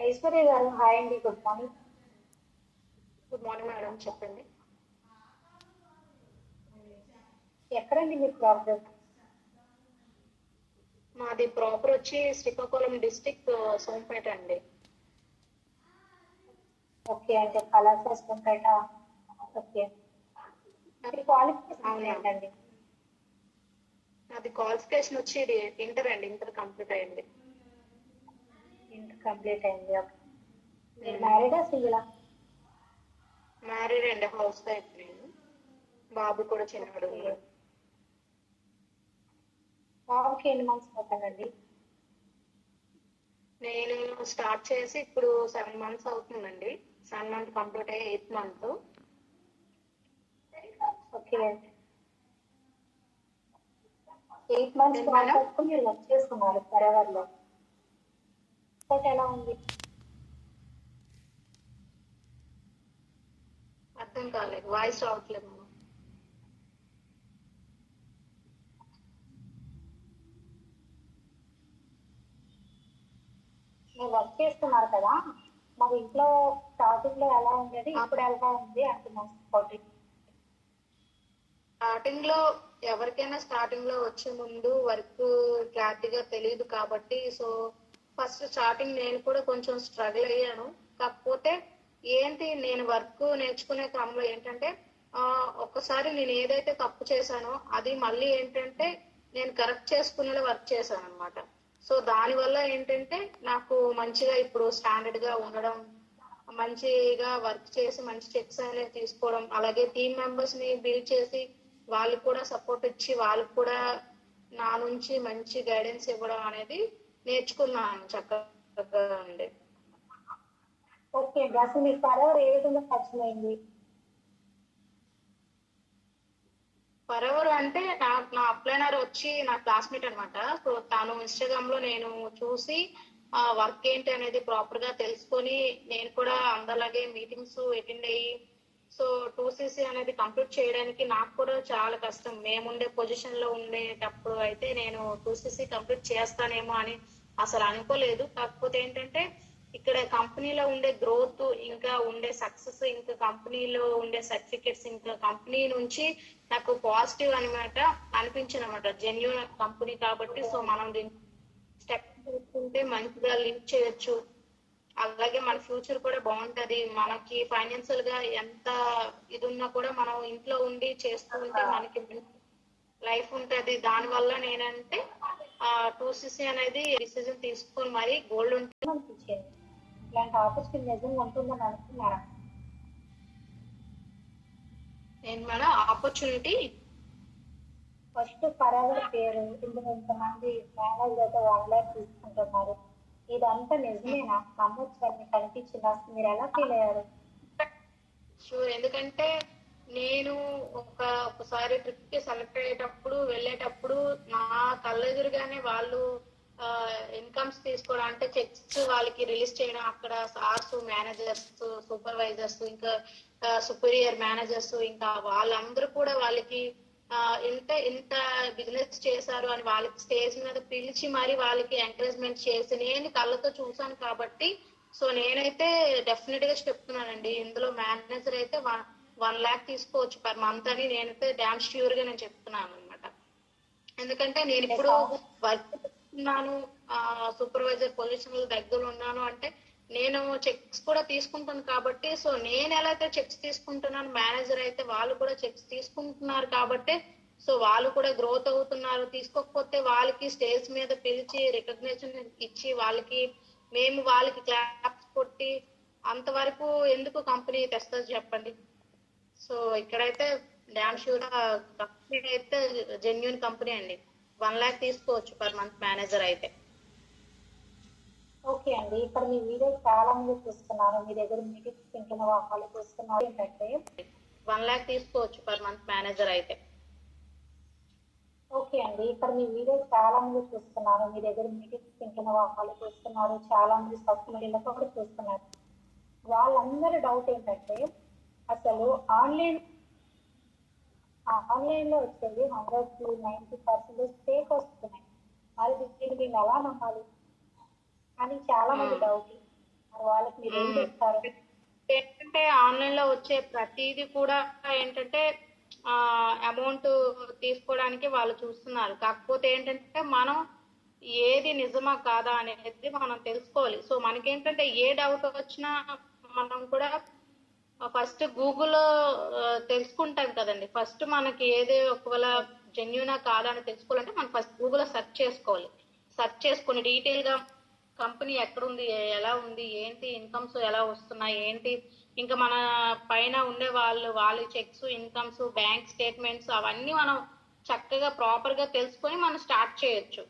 ఐశ్వర్య గారు, హాయ్ అండి. Good morning. Good morning madam, చెప్పండి. ఎక్కడండి మీ ప్రాబ్లం? మాది ప్రాపర్ వచ్చి శ్రీకాకుళం డిస్టిక్, సోంపేట అండి. ఓకే, అంటే కళాశాస్త్రంపేట. ఓకే, మీ క్వాలిఫికేషన్ అవునా, ఏంటండి? నాది క్వాలిఫికేషన్ వచ్చి ఇంటర్ అండి, ఇంటర్ కంప్లీట్ అయింది. ఇంటర్ కంప్లీట్ అయింది. ఓకే, మీరు మ్యారీడా సింగిలా? మ్యారీడ్ అండి, హౌస్ వైఫ్ నేను. బాబు కూడా చిన్నవాడు ఓకే, ఉన్నాడు. బాబుకి ఎన్ని మంత్స్ అవుతుందండి? నేను స్టార్ట్ చేసి ఇప్పుడు 7 months అవుతుందండి. 7 months కంప్లీట్ అయ్యి 8th month. ఓకే, 8 months ఏంటి మేడం? ప్రాసెస్ మీరు వర్క్ చేసుకున్నారు ఫరెవర్ లో. బట్ ఎలా ఉంది? అర్థం కాలేదు, వాయిస్ రావట్లేదు మేడం. మీరు వర్క్ చేస్తున్నారు కదా, మరి ఇంట్లో స్టార్టింగ్ లో ఎలా ఉండేది, ఇప్పుడు ఎలా ఉంది అంటున్నాను. స్టార్టింగ్ లో ఎవరికైనా స్టార్టింగ్ లో వచ్చే ముందు వర్క్ క్లారిటీగా తెలియదు కాబట్టి, సో ఫస్ట్ స్టార్టింగ్ నేను కూడా కొంచెం స్ట్రగుల్ అయ్యాను. కాకపోతే ఏంటి, నేను వర్క్ నేర్చుకునే క్రమంలో ఏంటంటే ఒక్కసారి నేను ఏదైతే తప్పు చేశానో అది మళ్ళీ ఏంటంటే నేను కరెక్ట్ చేసుకునేలా వర్క్ చేశాను అనమాట. సో దానివల్ల ఏంటంటే నాకు మంచిగా ఇప్పుడు స్టాండర్డ్ గా ఉండడం, మంచిగా వర్క్ చేసి మంచి చెక్స్ అనేవి తీసుకోవడం, అలాగే టీమ్ మెంబర్స్ ని బిల్డ్ చేసి వాళ్ళు కూడా సపోర్ట్ ఇచ్చి వాళ్ళకు కూడా నా నుంచి మంచి గైడెన్స్ ఇవ్వడం అనేది నేర్చుకున్నాను చక్కగా అండి. ఓకే అండి, అసలు మీ ఫరెవర్ ఏ విధంగా పరిచయం అయింది? ఫరెవర్ అంటే నా అప్లైనర్ వచ్చి నా క్లాస్మేట్ అనమాట. సో తను ఇన్స్టాగ్రామ్ లో నేను చూసి వర్క్ ఏంటి అనేది ప్రాపర్ గా తెలుసుకొని నేను కూడా అందరిలాగే మీటింగ్స్ అటెండ్ అయ్యి, సో 2cc అనేది కంప్లీట్ చేయడానికి నాకు కూడా చాలా కష్టం. మేముండే పొజిషన్ లో ఉండేటప్పుడు అయితే నేను 2cc కంప్లీట్ చేస్తానేమో అని అసలు అనుకోలేదు. కాకపోతే ఏంటంటే ఇక్కడ కంపెనీలో ఉండే గ్రోత్, ఇంకా ఉండే సక్సెస్, ఇంకా కంపెనీలో ఉండే సర్టిఫికెట్స్, ఇంకా కంపెనీ నుంచి నాకు పాజిటివ్ అనమాట అనిపించింది అనమాట. జెన్యూన్ కంపెనీ కాబట్టి సో మనం స్టెప్ తీసుకుంటే మంచిగా లింక్ చేయొచ్చు. అలాగే మన ఫ్యూచర్ కూడా బాగుంటది. మనకి ఫైనాన్షియల్ గా ఎంత ఇది ఉన్నా కూడా మనం ఇంట్లో ఉండి చేస్తూ ఉంటే మనకి లైఫ్ ఉంటది. దాని వల్ల నేనంటే 2cc అనేది డిసిజన్ తీసుకొని మరి గోల్డ్ ఉంటే అనిపించింది ఇలాంటి ఆపర్చునిటీ నిజంగా ఉంటుందని అనుకున్నారా? నేను మేడం ఆపర్చునిటీ ఫస్ట్ ఫరెవర్ పేరు, ఇందులో ఇంతమంది మేనేజర్ 1 lakh తీసుకుంటున్నారు, ఇదంతా నిజమేనా? నమ్మొచ్చని కనిపించింది, అసలు మీరు ఎలా ఫీల్ అయ్యారు? షూర్. ఎందుకంటే నేను ఒకసారి ట్రిప్ కి సెలెక్ట్ అయ్యేటప్పుడు వెళ్ళేటప్పుడు నా కళ్ళెదురుగానే వాళ్ళు ఇన్కమ్స్ తీసుకోవడం, అంటే చెక్స్ వాళ్ళకి రిలీజ్ చేయడం, అక్కడ సార్స్, మేనేజర్స్, సూపర్వైజర్స్, ఇంకా సుపీరియర్ మేనేజర్స్, ఇంకా వాళ్ళందరూ కూడా వాళ్ళకి ఇంత బిజినెస్ చేశారు అని వాళ్ళకి స్టేజ్ మీద పిలిచి మరి వాళ్ళకి ఎంకరేజ్మెంట్ చేసి నేను కళ్ళతో చూసాను కాబట్టి, సో నేనైతే డెఫినెట్ గా చెప్తున్నానండి, ఇందులో మేనేజర్ అయితే 1 lakh తీసుకోవచ్చు పర్ మంత్ అని నేనైతే డామ్ ష్యూర్ గా నేను చెప్తున్నాను అనమాట. ఎందుకంటే నేను ఇప్పుడు వర్క్ చేస్తున్నాను, సూపర్వైజర్ పొజిషన్ లో దగ్గర ఉన్నాను అంటే నేను చెక్స్ కూడా తీసుకుంటాను కాబట్టి, సో నేను ఎలా అయితే చెక్స్ తీసుకుంటున్నాను, మేనేజర్ అయితే వాళ్ళు కూడా చెక్స్ తీసుకుంటున్నారు కాబట్టి, సో వాళ్ళు కూడా గ్రోత్ అవుతున్నారు. తీసుకోకపోతే వాళ్ళకి స్టేజ్ మీద పిలిచి రికగ్నిషన్ ఇచ్చి వాళ్ళకి క్లాప్స్ కొట్టి అంతవరకు ఎందుకు కంపెనీ తెస్తుంది చెప్పండి. సో ఇక్కడైతే డామ్ షూర్ కంపెనీ అయితే జెన్యున్ కంపెనీ అండి. 1 lakh తీసుకోవచ్చు పర్ మంత్ మేనేజర్ అయితే. ఓకే అండి, ఇక్కడ మీ వీడియో చాలా మంది చూస్తున్నారు, మీ దగ్గర మీటింగ్స్ తింటున్న వాళ్ళు చూస్తున్నారు. ఏంటంటే 1 lakh తీసుకోవచ్చు పర్ మంత్ మేనేజర్ అయితే. ఓకే అండి, ఇక్కడ మీ వీడియో చాలా మంది చూస్తున్నారు, మీ దగ్గర మీటింగ్స్ తింటున్న వాళ్ళు చూస్తున్నారు, చాలా మంది సోషల్ మీడియాలో కూడా చూస్తున్నారు. వాళ్ళందరి డౌట్ ఏంటంటే అసలు ఆన్లైన్ ఆన్లైన్ లో వచ్చేది 100 to 90% ఫేక్ వస్తున్నాయి, మరి దీన్ని మేము ఎలా నమ్మాలి అని చాలా మంది డౌట్. వాళ్ళకి మీరు ఏం చెప్తారు? ఏంటంటే ఆన్లైన్ లో వచ్చే ప్రతిదీ కూడా ఏంటంటే అమౌంట్ తీసుకోవడానికి వాళ్ళు చూస్తున్నారు. కాకపోతే ఏంటంటే మనం ఏది నిజమా కాదా అనేది మనం తెలుసుకోవాలి. సో మనకేంటంటే ఏ డౌట్ వచ్చినా మనం కూడా ఫస్ట్ గూగుల్లో తెలుసుకుంటాం కదండి. ఫస్ట్ మనకి ఏది ఒకవేళ జెన్యునా కాదా అని తెలుసుకోవాలంటే మనం ఫస్ట్ గూగుల్లో సెర్చ్ చేసుకోవాలి. సెర్చ్ చేసుకుని డీటెయిల్ గా కంపెనీ ఎక్కడుంది, ఎలా ఉంది, ఏంటి ఇన్కమ్స్ ఎలా వస్తున్నాయి, ఏంటి ఇంకా మన పైన ఉండే వాళ్ళ చెక్స్, ఇన్కమ్స్, బ్యాంక్ స్టేట్మెంట్స్ అవన్నీ మనం చక్కగా ప్రాపర్ గా తెలుసుకొని మనం స్టార్ట్ చేయొచ్చు.